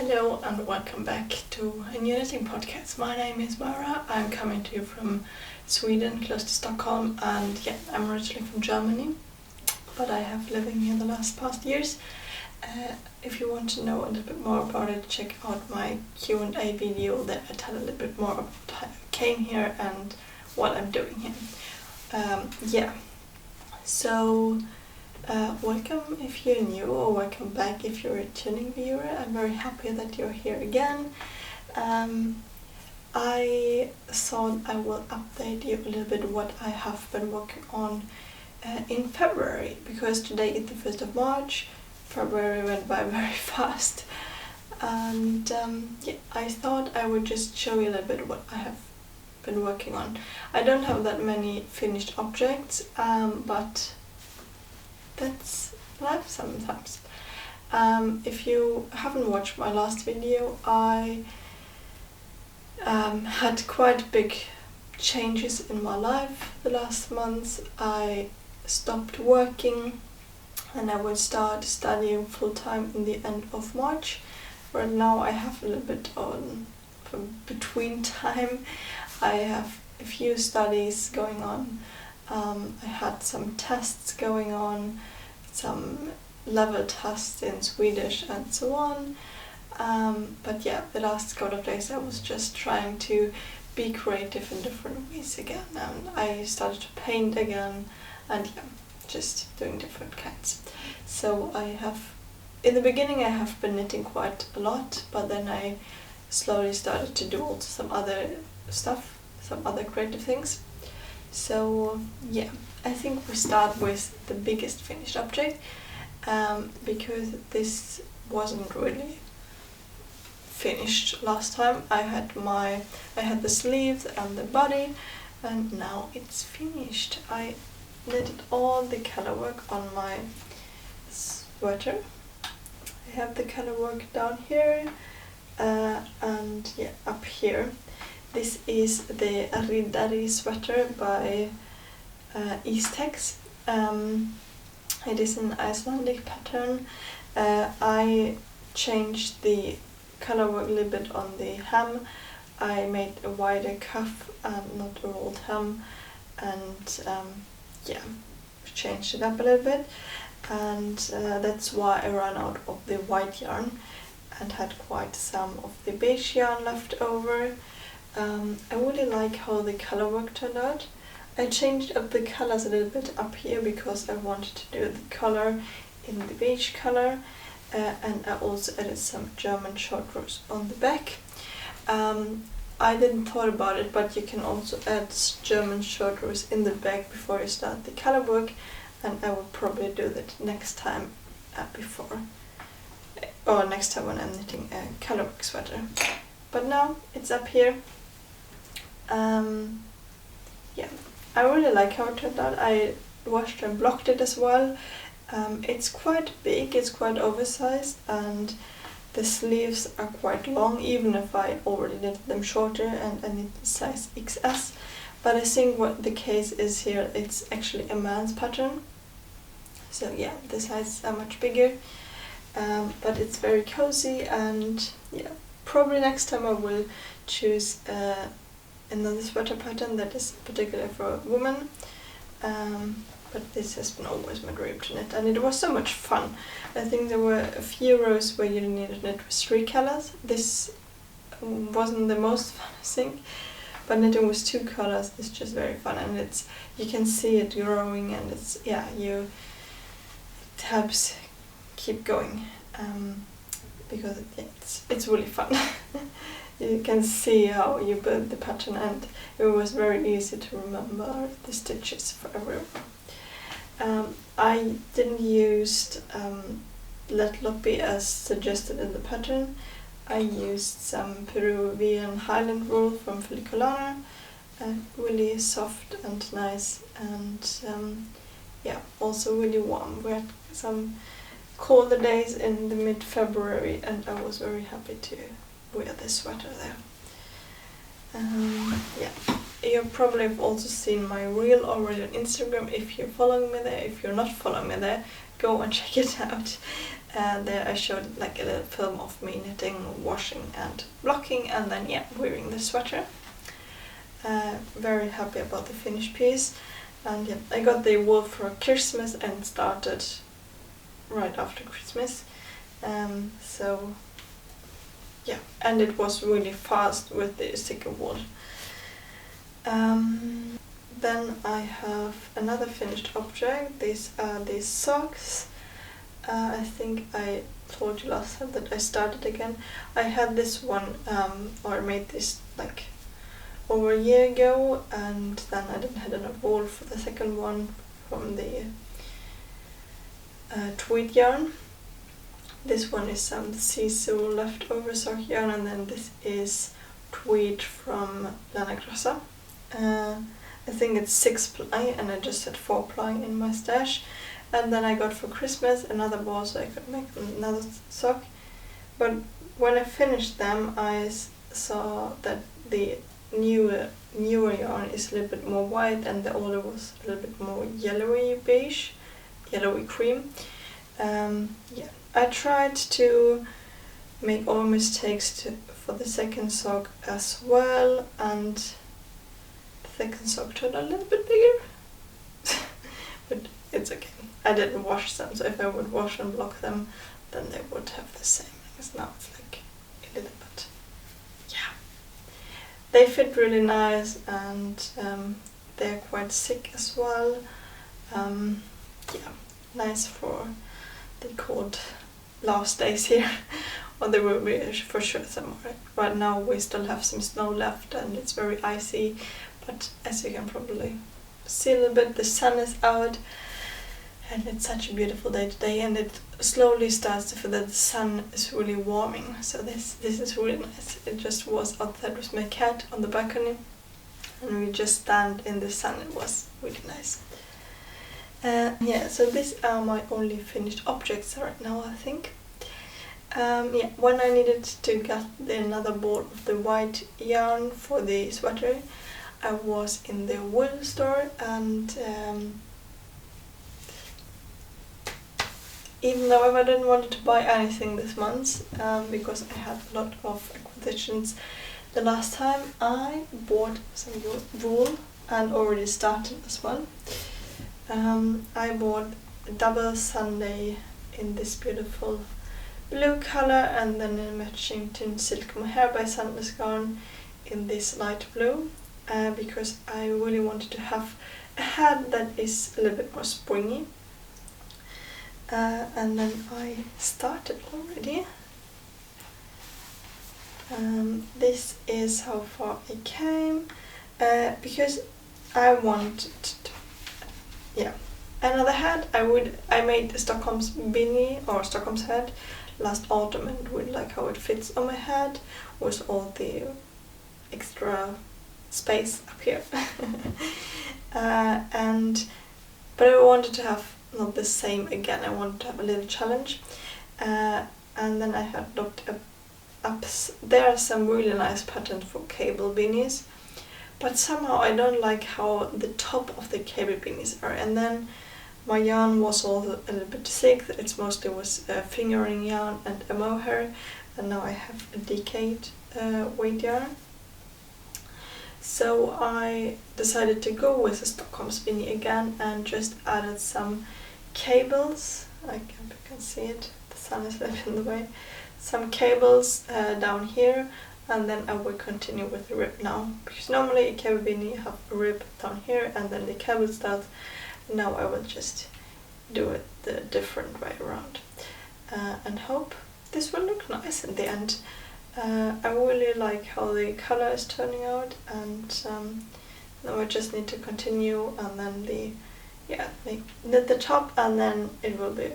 Hello and welcome back to a new knitting podcast. My name is Mara. I'm coming to you from Sweden, close to Stockholm, and yeah, I'm originally from Germany, but I have living here the past years. If you want to know a little bit more about it, check out my Q&A video that I tell a little bit more about how I came here and what I'm doing here. Welcome if you're new, or welcome back if you're a returning viewer. I'm very happy that you're here again. I thought I will update you a little bit what I have been working on in February, because today is the 1st of March. February went by very fast, and I thought I would just show you a little bit what I have been working on. I don't have that many finished objects, but that's life sometimes. If you haven't watched my last video, I had quite big changes in my life the last months. I stopped working and I will start studying full-time in the end of March. Right now I have a little bit on between time. I have a few studies going on. I had some tests going on, some level tests in Swedish and so on. But yeah, the last couple of days I was just trying to be creative in different ways again. And I started to paint again, and yeah, just doing different kinds. So in the beginning I have been knitting quite a lot, but then I slowly started to do also some other stuff, some other creative things. So yeah, I think we start with the biggest finished object, because this wasn't really finished last time. I had the sleeves and the body, and now it's finished. I knitted all the color work on my sweater. I have the color work down here, and yeah, up here. This is the Riddari sweater by Istex. It is an Icelandic pattern. I changed the color work a little bit on the hem. I made a wider cuff and not a rolled hem, and changed it up a little bit, and that's why I ran out of the white yarn and had quite some of the beige yarn left over. I really like how the color work turned out. I changed up the colors a little bit up here because I wanted to do the color in the beige color, and I also added some German short rows on the back. I didn't thought about it, but you can also add German short rows in the back before you start the color work, and I will probably do that next time next time when I'm knitting a color work sweater. But now it's up here. I really like how it turned out. I washed and blocked it as well. It's quite big, it's quite oversized, and the sleeves are quite long, even if I already knitted them shorter and I knit size XS. But I think what the case is here, it's actually a man's pattern. So yeah, the sizes are much bigger, but it's very cozy, and yeah, probably next time I will choose another sweater pattern that is particular for a woman. But this has been always my dream to knit, and it was so much fun. I think there were a few rows where you needed to knit with 3 colors. This wasn't the most fun, I think, but knitting with 2 colors is just very fun, and you can see it growing, and it helps keep going, because it's really fun. You can see how you build the pattern, and it was very easy to remember the stitches for everyone. I didn't use Let Loppy as suggested in the pattern. I used some Peruvian Highland wool from Filicolana, really soft and nice, and also really warm. We had some colder days in the mid-February, and I was very happy to wear this sweater there. You probably have also seen my reel already on Instagram if you're following me there. If you're not following me there, go and check it out. and there I showed like a little film of me knitting, washing and blocking, and then yeah, wearing the sweater. Very happy about the finished piece, and yeah, I got the wool for Christmas and started right after Christmas, so yeah, and it was really fast with the sticker wool. Then I have another finished object. These are these socks. I think I told you last time that I started again. I had this one, or made this like over a year ago, and then I didn't have enough wool for the second one from the Tweed yarn. This one is some Sisu leftover sock yarn, and then this is Tweed from LanaGrossa. I think it's 6 ply, and I just had 4 ply in my stash. And then I got for Christmas another ball so I could make another sock. But when I finished them, I saw that the newer yarn is a little bit more white, and the older was a little bit more yellowy beige, yellowy cream. Yeah, I tried to make all mistakes for the second sock as well, and the second sock turned a little bit bigger. But it's okay. I didn't wash them, so if I would wash and block them, then they would have the same. Because now it's like a little bit, yeah. They fit really nice, and they're quite thick as well. Yeah, nice for the cold last days here. Well, there will be for sure some more. Right now we still have some snow left, and it's very icy. But as you can probably see a little bit, the sun is out. And it's such a beautiful day today, and it slowly starts to feel that the sun is really warming. So this is really nice. It just was outside with my cat on the balcony, and we just stand in the sun. It was really nice. Yeah, so these are my only finished objects right now, I think. Yeah, when I needed to get another ball of the white yarn for the sweater, I was in the wool store, and even though I didn't want to buy anything this month, because I had a lot of acquisitions the last time, I bought some wool and already started as well. I bought a double Sunday in this beautiful blue color, and then a matching Tynn silk mohair by Sandnesgarn in this light blue, because I really wanted to have a hat that is a little bit more springy. And then I started already. This is how far I came, because I wanted to, yeah, another hat. I made the Stockholm's beanie or Stockholm's hat last autumn, and really like how it fits on my head with all the extra space up here. But I wanted to have not the same again. I wanted to have a little challenge, and then I had looked up. There are some really nice patterns for cable beanies, but somehow I don't like how the top of the cable beanies are. And then my yarn was also a little bit thick. It's mostly was fingering yarn and a mohair, and now I have a decayed weight yarn. So I decided to go with the Stockholm's beanie again, and just added some cables. I hope you can see it, the sun is a little in the way. Some cables down here, and then I will continue with the rib now, because normally a cable beanie have a rib down here and then the cable starts. Now I will just do it the different way around, and hope this will look nice in the end. I really like how the color is turning out, and now I just need to continue, and then the top, and then it will be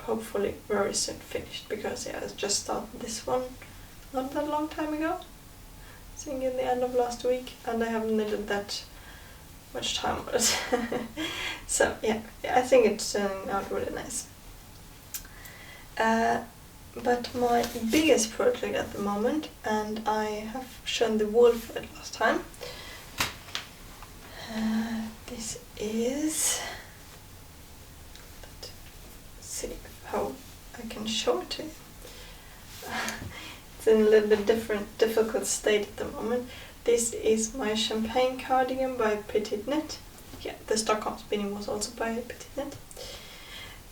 hopefully very soon finished, because yeah, I just started this one not that long time ago, I think in the end of last week, and I haven't knitted that much time on it. So yeah, I think it's turning out really nice. But my biggest project at the moment, and I have shown the wool for it last time, this is, let's see how I can show it to you. It's in a little bit difficult state at the moment. This is my champagne cardigan by Petit Knit. Yeah, the Stockholm spinning was also by Petit Knit.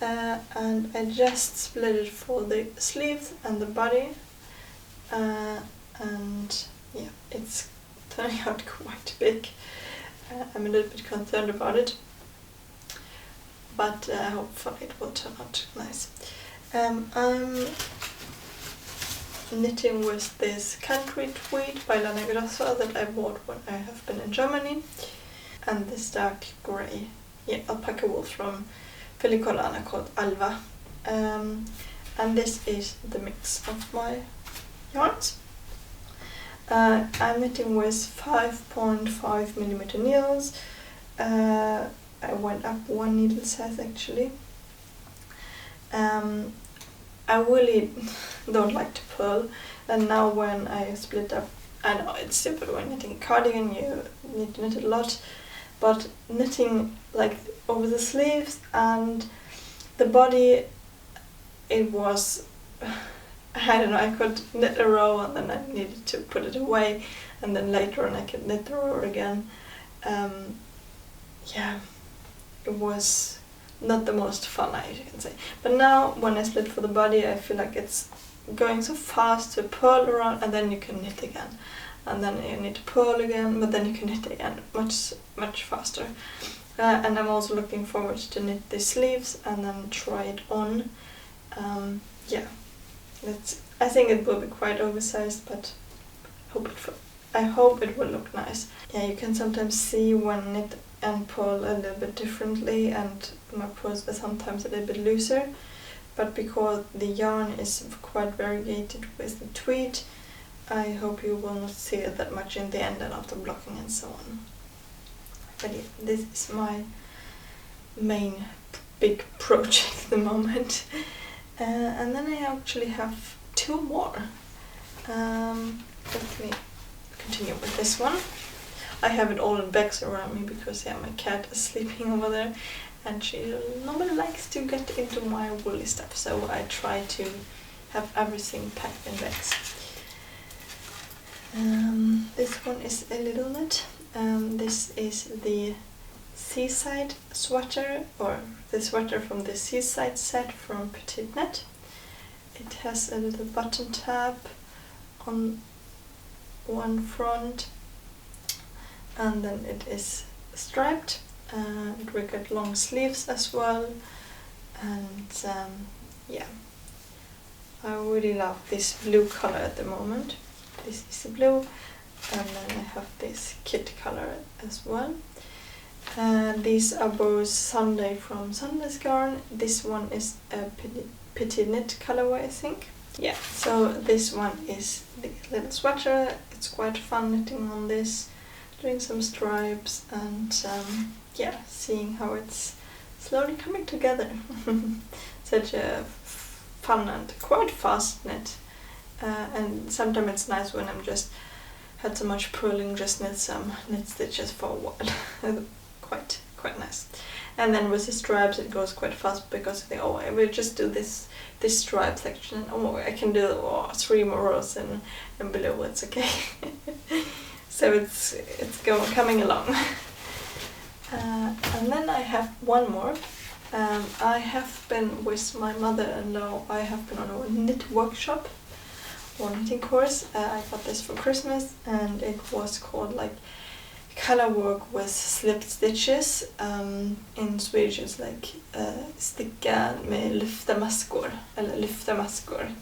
And I just split it for the sleeves and the body. And yeah, it's turning out quite big. I'm a little bit concerned about it, but hopefully it will turn out nice. I'm knitting with this country tweed by LanaGrossa that I bought when I have been in Germany, and this dark grey alpaca wool from Filicolana called Alva, and this is the mix of my yarns. I'm knitting with 5.5mm needles. I went up one needle size actually. I really don't like to purl, and now when I split up, I know it's stupid when knitting a cardigan, you need to knit it a lot, but knitting like over the sleeves and the body, it was, I don't know, I could knit a row and then I needed to put it away, and then later on I could knit the row again. Yeah, it was not the most fun, I can say. But now when I split for the body, I feel like it's going so fast to purl around, and then you can knit again, and then you need to purl again, but then you can knit again much faster. And I'm also looking forward to knit the sleeves and then try it on. Yeah, I think it will be quite oversized, but I hope it will look nice. Yeah, you can sometimes see when knit and purl a little bit differently, and my purls are sometimes a little bit looser, but because the yarn is quite variegated with the tweed, I hope you will not see it that much in the end and after blocking and so on. But yeah, this is my main big project at the moment. And then I actually have two more. Let me continue with this one. I have it all in bags around me because yeah, my cat is sleeping over there, and she normally likes to get into my woolly stuff, so I try to have everything packed in bags. This one is a little knit. This is the Seaside Sweater, or the sweater from the Seaside set from Petit Knit. It has a little button tab on one front, and then it is striped, and we got long sleeves as well, and yeah, I really love this blue color at the moment. This is the blue, and then I have this kitt color as well. These are both Sunday from Sandnesgarn. This one is a Petit Knit colorway, I think. Yeah, so this one is the little sweater. It's quite fun knitting on this, doing some stripes, and yeah, seeing how it's slowly coming together. Such a fun and quite fast knit, and sometimes it's nice when I'm just had so much purling, just knit some knit stitches for a while. quite nice. And then with the stripes it goes quite fast, because I think, oh, I will just do this stripe section, and oh, I can do 3 more rows and below, it's okay. So it's coming along. And then I have one more. I have been with my mother-in-law, I have been on a knit workshop or knitting course. I got this for Christmas, and it was called like color work with slipped stitches. In Swedish it's like sticka med lyfta maskor, eller lyfta maskor.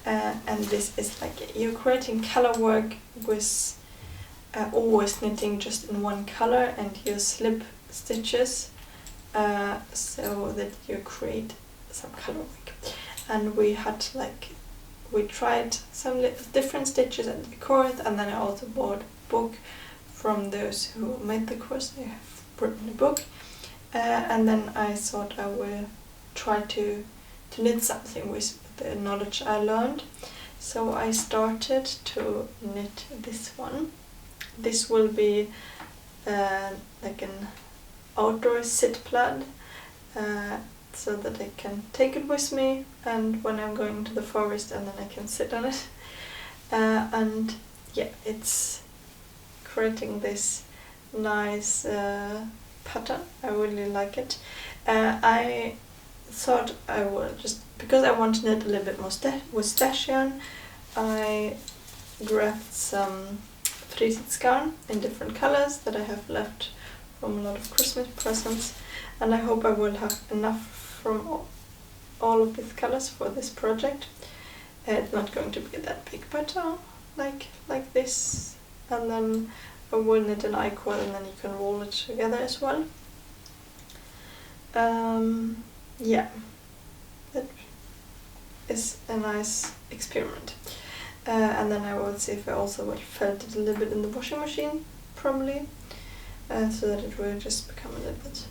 And this is like you're creating color work with always knitting just in one color, and you slip stitches so that you create some color work. And we tried some different stitches at the course, and then I also bought a book from those who made the course. They have written a book, and then I thought I will try to knit something with the knowledge I learned. So I started to knit this one. This will be like an outdoor sit plaid. so that I can take it with me, and when I'm going to the forest, and then I can sit on it. And yeah, it's creating this nice pattern. I really like it. I thought I would just, because I want to knit a little bit more with stash yarn, I grabbed some Fritidsgarn in different colors that I have left from a lot of Christmas presents, and I hope I will have enough from all of these colors for this project. It's not going to be that big, but like this, and then I will knit an I-cord, and then you can roll it together as well. Yeah, that is a nice experiment. And then I will see if I also will felt it a little bit in the washing machine, probably, so that it will just become a little bit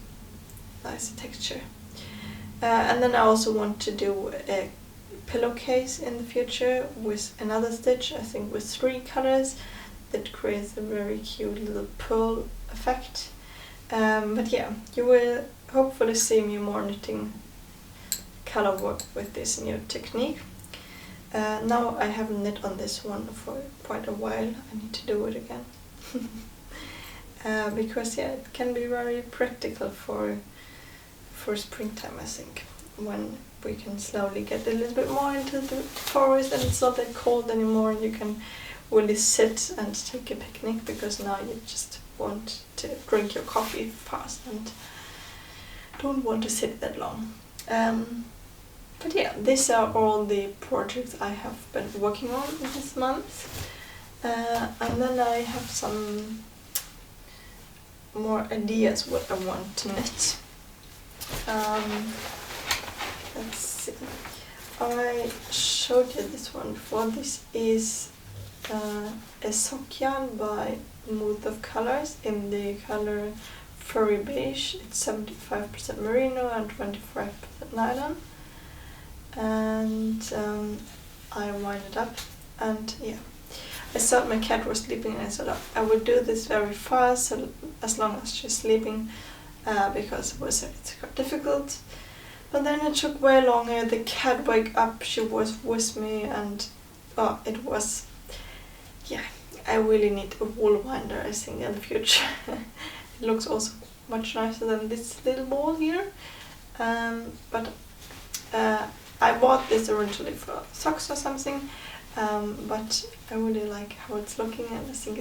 nicer texture. And then I also want to do a pillowcase in the future with another stitch, I think with 3 colors, that creates a very cute little pearl effect. But yeah, you will hopefully see me more knitting color work with this new technique. Now I haven't knit on this one for quite a while. I need to do it again. Because yeah, it can be very practical for springtime, I think, when we can slowly get a little bit more into the forest and it's not that cold anymore, and you can really sit and take a picnic, because now you just want to drink your coffee fast and don't want to sit that long. But yeah, these are all the projects I have been working on this month. And then I have some more ideas what I want to knit. Let's see. I showed you this one before. This is a sock yarn by Mood of Colors in the color Furry Beige. It's 75% merino and 25% nylon. And I wind it up, and yeah, I thought my cat was sleeping, and I thought I would do this very fast, so as long as she's sleeping, because it's quite difficult. But then it took way longer. The cat woke up, she was with me, and it was, yeah, I really need a wool winder, I think, in the future. It looks also much nicer than this little ball here. But I bought this originally for socks or something, but I really like how it's looking, and I think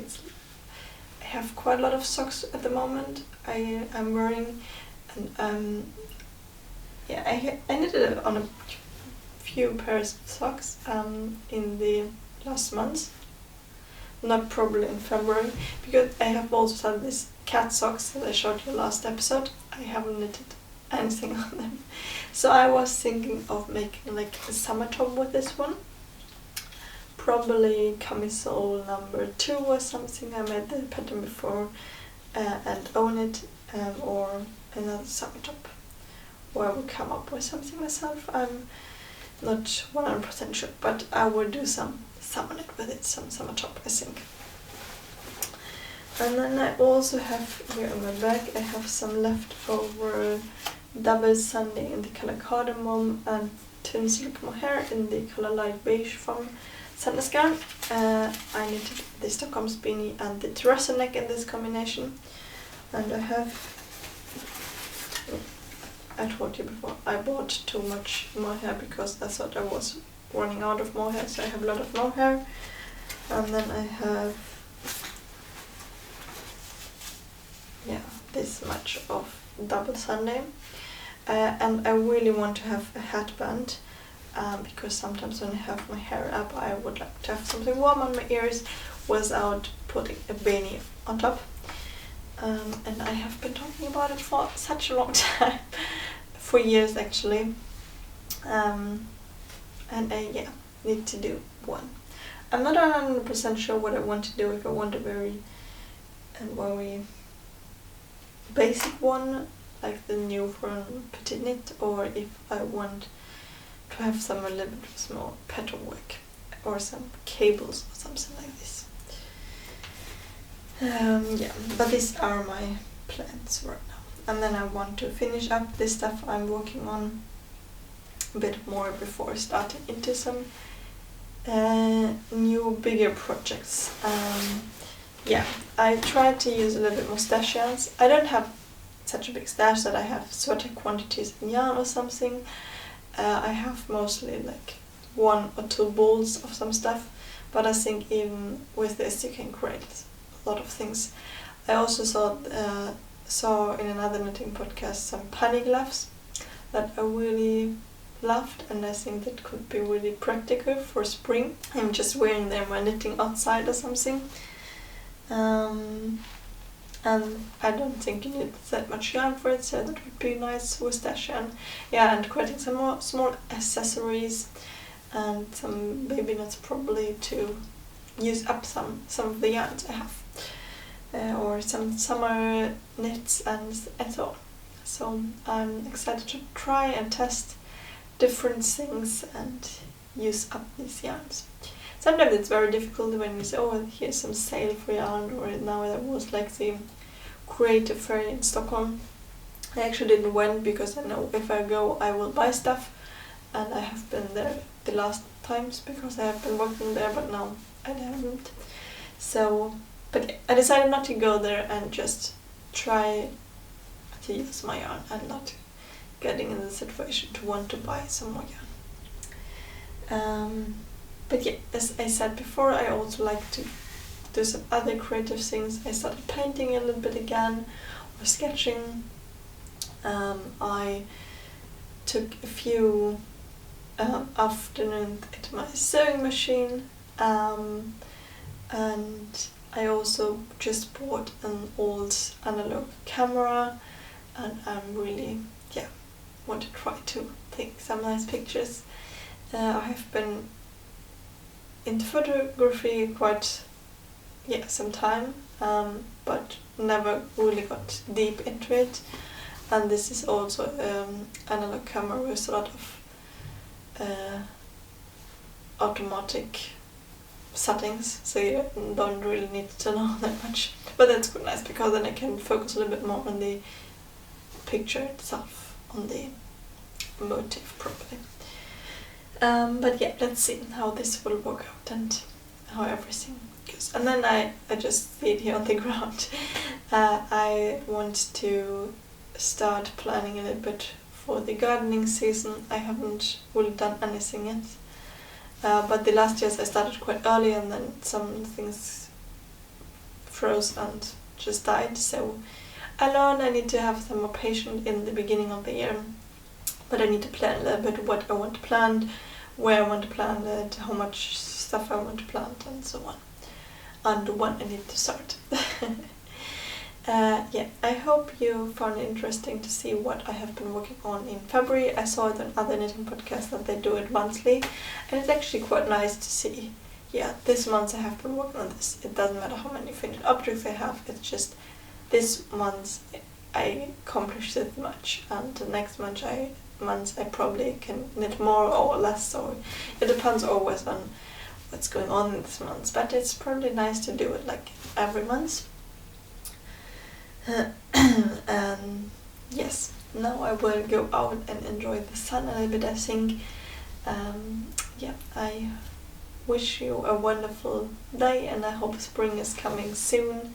I have quite a lot of socks at the moment I'm wearing, and yeah, I knitted it on a few pairs of socks in the last month, not probably in February, because I have also started these cat socks that I showed you last episode. I haven't knitted anything on them, so I was thinking of making like a summer top with this one, probably camisole number 2 or something. I made the pattern before and own it, or another summer top, or I will come up with something myself. I'm not 100% sure, but I will do some summer knit with it, some summer top, I think. And then I also have here on my bag, I have some leftover double Sunday in the color cardamom and Tynn silk mohair in the color light beige from Sandnesgarn. I knitted the Stockholm's beanie and the terrazzo neck in this combination, and I told you before, I bought too much mohair because I thought I was running out of mohair, so I have a lot of mohair. And then I have this much of double Sunday, and I really want to have a headband, because sometimes when I have my hair up I would like to have something warm on my ears without putting a beanie on top. And I have been talking about it for such a long time, for years actually, and I need to do one. I'm not 100% sure what I want to do, if I want a very basic one like the new from Petit Knit, or if I want to have some a little bit small pattern work or some cables or something like this. But these are my plans right now. and then I want to finish up this stuff I'm working on a bit more before starting into some new bigger projects. Yeah, I try to use a little bit more stash yarns. I don't have such a big stash that I have sweater quantities in yarn or something. I have mostly like 1 or 2 balls of some stuff, but I think even with this you can create a lot of things. I also saw in another knitting podcast some punny gloves that I really loved, and I think that could be really practical for spring. I'm just wearing them while knitting outside or something. And I don't think you need that much yarn for it, so that would be nice with stash yarn. Yeah, and creating some more small accessories and some baby knots probably to use up some of the yarns I have. Or some summer knits and so on. So I'm excited to try and test different things and use up these yarns. Sometimes it's very difficult when you say, oh, here's some sale for yarn, or now there was like the creative fair in Stockholm. I actually didn't went because I know if I go I will buy stuff, and I have been there the last times because I have been working there, but now I haven't. So, but I decided not to go there and just try to use my yarn and not getting in the situation to want to buy some more yarn. But yeah, as I said before, I also like to do some other creative things. I started painting a little bit again, or sketching. I took a few afternoons at my sewing machine, and I also just bought an old analog camera, and I'm really, want to try to take some nice pictures. I have been into photography quite some time, but never really got deep into it, and this is also analog camera with a lot of automatic settings, so you don't really need to know that much, but that's quite nice because then I can focus a little bit more on the picture itself, on the motif properly. But yeah, let's see how this will work out and how everything goes. And then I just see it here on the ground. I want to start planning a little bit for the gardening season. I haven't really done anything yet. But the last years I started quite early, and then some things froze and just died. So I learned I need to have some more patience in the beginning of the year. But I need to plan a little bit what I want to plant, where I want to plant it, how much stuff I want to plant, and so on. And when I need to start. I hope you found it interesting to see what I have been working on in February. I saw it on other knitting podcasts that they do it monthly, and it's actually quite nice to see. Yeah, this month I have been working on this. It doesn't matter how many finished objects I have, it's just this month I accomplished this much, and the next month I probably can knit more or less, so it depends always on what's going on in this month, but it's probably nice to do it like every month. And yes, now I will go out and enjoy the sun a little bit, I think. I wish you a wonderful day, and I hope spring is coming soon,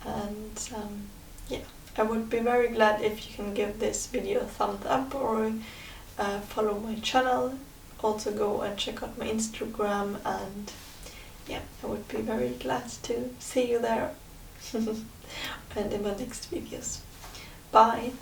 and I would be very glad if you can give this video a thumbs up, or follow my channel. Also go and check out my Instagram, and I would be very glad to see you there and in my next videos. Bye!